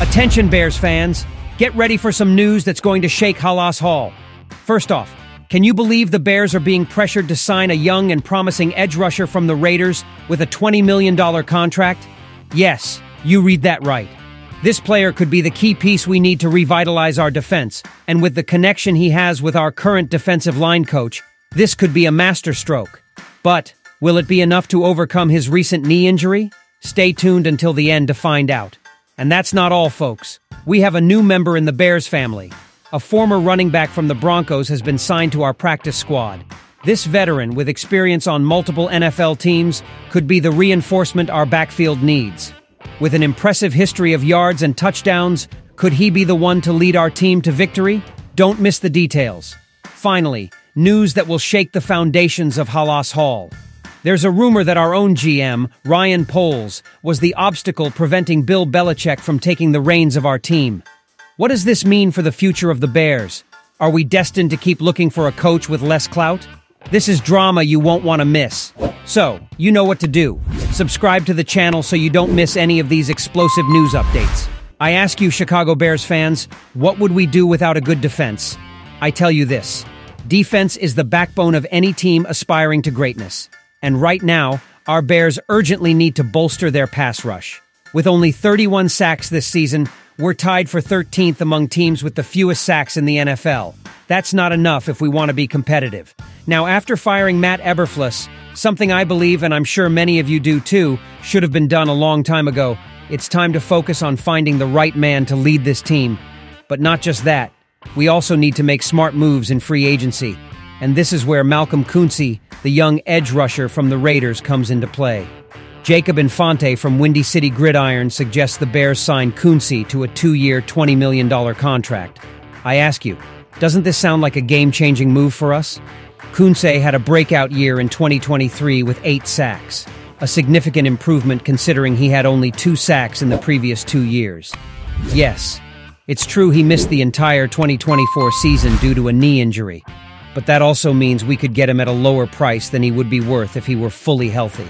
Attention Bears fans, get ready for some news that's going to shake Halas Hall. First off, can you believe the Bears are being pressured to sign a young and promising edge rusher from the Raiders with a $20 million contract? Yes, you read that right. This player could be the key piece we need to revitalize our defense, and with the connection he has with our current defensive line coach, this could be a masterstroke. But will it be enough to overcome his recent knee injury? Stay tuned until the end to find out. And that's not all, folks. We have a new member in the Bears family. A former running back from the Broncos has been signed to our practice squad. This veteran, with experience on multiple NFL teams, could be the reinforcement our backfield needs. With an impressive history of yards and touchdowns, could he be the one to lead our team to victory? Don't miss the details. Finally, news that will shake the foundations of Halas Hall. There's a rumor that our own GM, Ryan Poles, was the obstacle preventing Bill Belichick from taking the reins of our team. What does this mean for the future of the Bears? Are we destined to keep looking for a coach with less clout? This is drama you won't want to miss. So, you know what to do. Subscribe to the channel so you don't miss any of these explosive news updates. I ask you, Chicago Bears fans, what would we do without a good defense? I tell you this. Defense is the backbone of any team aspiring to greatness. And right now, our Bears urgently need to bolster their pass rush. With only 31 sacks this season, we're tied for 13th among teams with the fewest sacks in the NFL. That's not enough if we want to be competitive. Now, after firing Matt Eberflus, something I believe, and I'm sure many of you do too, should have been done a long time ago, it's time to focus on finding the right man to lead this team. But not just that. We also need to make smart moves in free agency. And this is where Malcolm Koonce, the young edge rusher from the Raiders, comes into play. Jacob Infante from Windy City Gridiron suggests the Bears sign Koonce to a 2-year, $20 million contract. I ask you, doesn't this sound like a game-changing move for us? Koonce had a breakout year in 2023 with 8 sacks, a significant improvement considering he had only 2 sacks in the previous 2 years. Yes, it's true he missed the entire 2024 season due to a knee injury, but that also means we could get him at a lower price than he would be worth if he were fully healthy.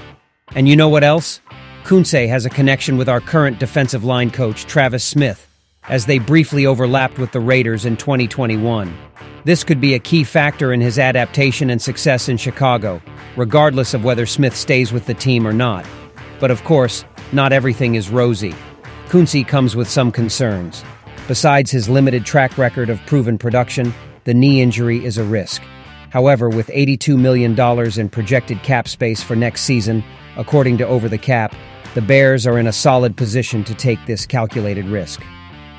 And you know what else? Koonce has a connection with our current defensive line coach, Travis Smith, as they briefly overlapped with the Raiders in 2021. This could be a key factor in his adaptation and success in Chicago, regardless of whether Smith stays with the team or not. But of course, not everything is rosy. Koonce comes with some concerns. Besides his limited track record of proven production, the knee injury is a risk. However, with $82 million in projected cap space for next season, according to Over the Cap, the Bears are in a solid position to take this calculated risk.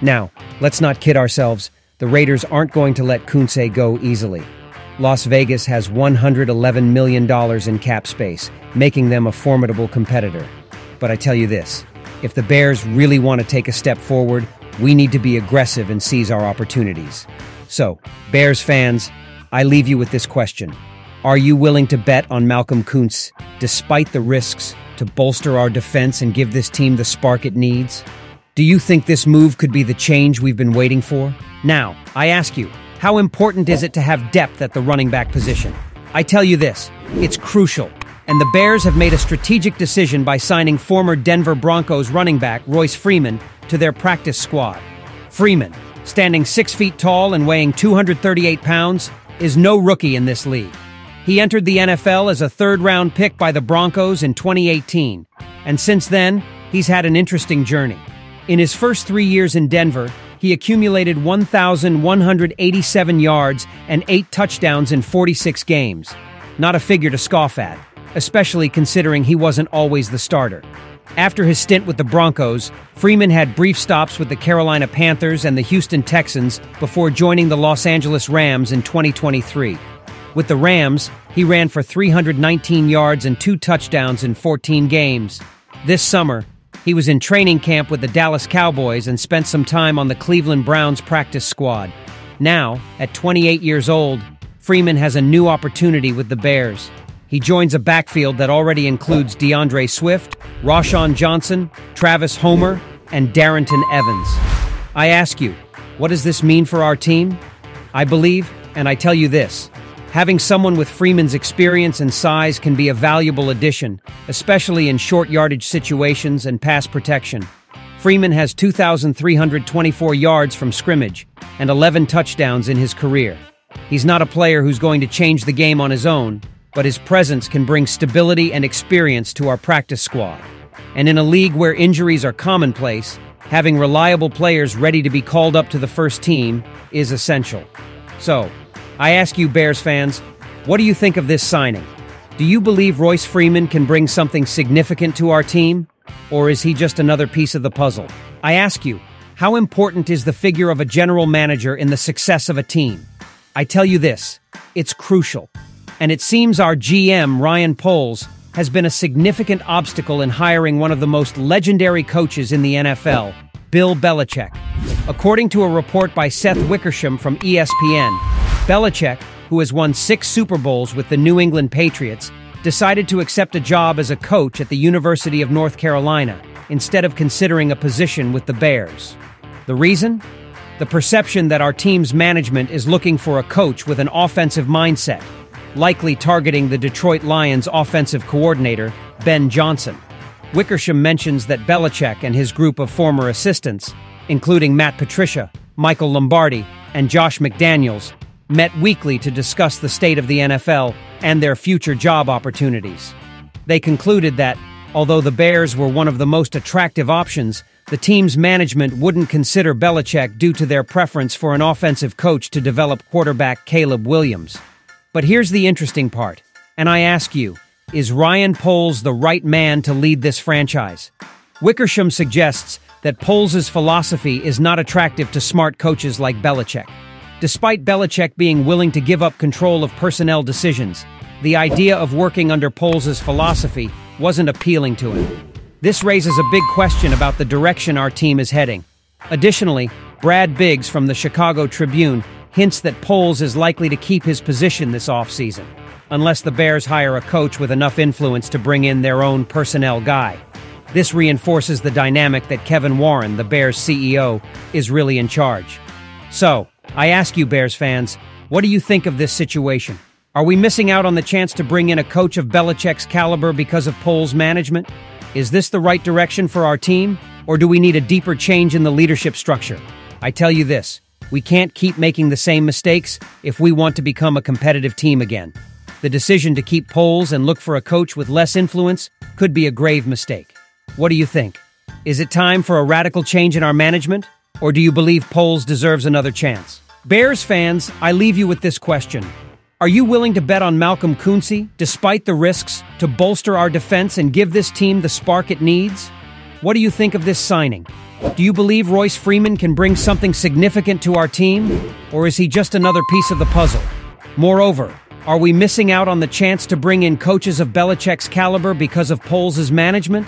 Now, let's not kid ourselves. The Raiders aren't going to let Koonce go easily. Las Vegas has $111 million in cap space, making them a formidable competitor. But I tell you this, if the Bears really want to take a step forward, we need to be aggressive and seize our opportunities. So, Bears fans, I leave you with this question. Are you willing to bet on Malcolm Koonce, despite the risks, to bolster our defense and give this team the spark it needs? Do you think this move could be the change we've been waiting for? Now, I ask you, how important is it to have depth at the running back position? I tell you this, it's crucial. And the Bears have made a strategic decision by signing former Denver Broncos running back Royce Freeman to their practice squad. Freeman, standing 6 feet tall and weighing 238 pounds, is no rookie in this league. He entered the NFL as a third-round pick by the Broncos in 2018, and since then, he's had an interesting journey. In his first 3 years in Denver, he accumulated 1,187 yards and 8 touchdowns in 46 games. Not a figure to scoff at, especially considering he wasn't always the starter. After his stint with the Broncos, Freeman had brief stops with the Carolina Panthers and the Houston Texans before joining the Los Angeles Rams in 2023. With the Rams, he ran for 319 yards and 2 touchdowns in 14 games. This summer, he was in training camp with the Dallas Cowboys and spent some time on the Cleveland Browns practice squad. Now, at 28 years old, Freeman has a new opportunity with the Bears. He joins a backfield that already includes DeAndre Swift, Rashawn Johnson, Travis Homer, and Darrington Evans. I ask you, what does this mean for our team? I believe, and I tell you this, having someone with Freeman's experience and size can be a valuable addition, especially in short yardage situations and pass protection. Freeman has 2,324 yards from scrimmage and 11 touchdowns in his career. He's not a player who's going to change the game on his own, but his presence can bring stability and experience to our practice squad. And in a league where injuries are commonplace, having reliable players ready to be called up to the first team is essential. So, I ask you Bears fans, what do you think of this signing? Do you believe Royce Freeman can bring something significant to our team? Or is he just another piece of the puzzle? I ask you, how important is the figure of a general manager in the success of a team? I tell you this, it's crucial. And it seems our GM, Ryan Poles, has been a significant obstacle in hiring one of the most legendary coaches in the NFL, Bill Belichick. According to a report by Seth Wickersham from ESPN, Belichick, who has won 6 Super Bowls with the New England Patriots, decided to accept a job as a coach at the University of North Carolina instead of considering a position with the Bears. The reason? The perception that our team's management is looking for a coach with an offensive mindset, likely targeting the Detroit Lions offensive coordinator, Ben Johnson. Wickersham mentions that Belichick and his group of former assistants, including Matt Patricia, Michael Lombardi, and Josh McDaniels, met weekly to discuss the state of the NFL and their future job opportunities. They concluded that, although the Bears were one of the most attractive options, the team's management wouldn't consider Belichick due to their preference for an offensive coach to develop quarterback Caleb Williams. But here's the interesting part, and I ask you, is Ryan Poles the right man to lead this franchise? Wickersham suggests that Poles' philosophy is not attractive to smart coaches like Belichick. Despite Belichick being willing to give up control of personnel decisions, the idea of working under Poles' philosophy wasn't appealing to him. This raises a big question about the direction our team is heading. Additionally, Brad Biggs from the Chicago Tribune hints that Poles is likely to keep his position this offseason, unless the Bears hire a coach with enough influence to bring in their own personnel guy. This reinforces the dynamic that Kevin Warren, the Bears CEO, is really in charge. So, I ask you Bears fans, what do you think of this situation? Are we missing out on the chance to bring in a coach of Belichick's caliber because of Poles' management? Is this the right direction for our team, or do we need a deeper change in the leadership structure? I tell you this, we can't keep making the same mistakes if we want to become a competitive team again. The decision to keep Poles and look for a coach with less influence could be a grave mistake. What do you think? Is it time for a radical change in our management? Or do you believe Poles deserves another chance? Bears fans, I leave you with this question. Are you willing to bet on Malcolm Kuntz, despite the risks, to bolster our defense and give this team the spark it needs? What do you think of this signing? Do you believe Royce Freeman can bring something significant to our team? Or is he just another piece of the puzzle? Moreover, are we missing out on the chance to bring in coaches of Belichick's caliber because of Poles' management?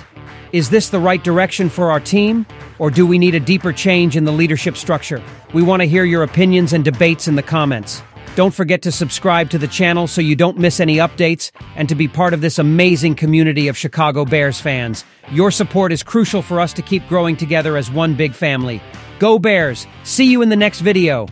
Is this the right direction for our team? Or do we need a deeper change in the leadership structure? We want to hear your opinions and debates in the comments. Don't forget to subscribe to the channel so you don't miss any updates and to be part of this amazing community of Chicago Bears fans. Your support is crucial for us to keep growing together as one big family. Go Bears! See you in the next video!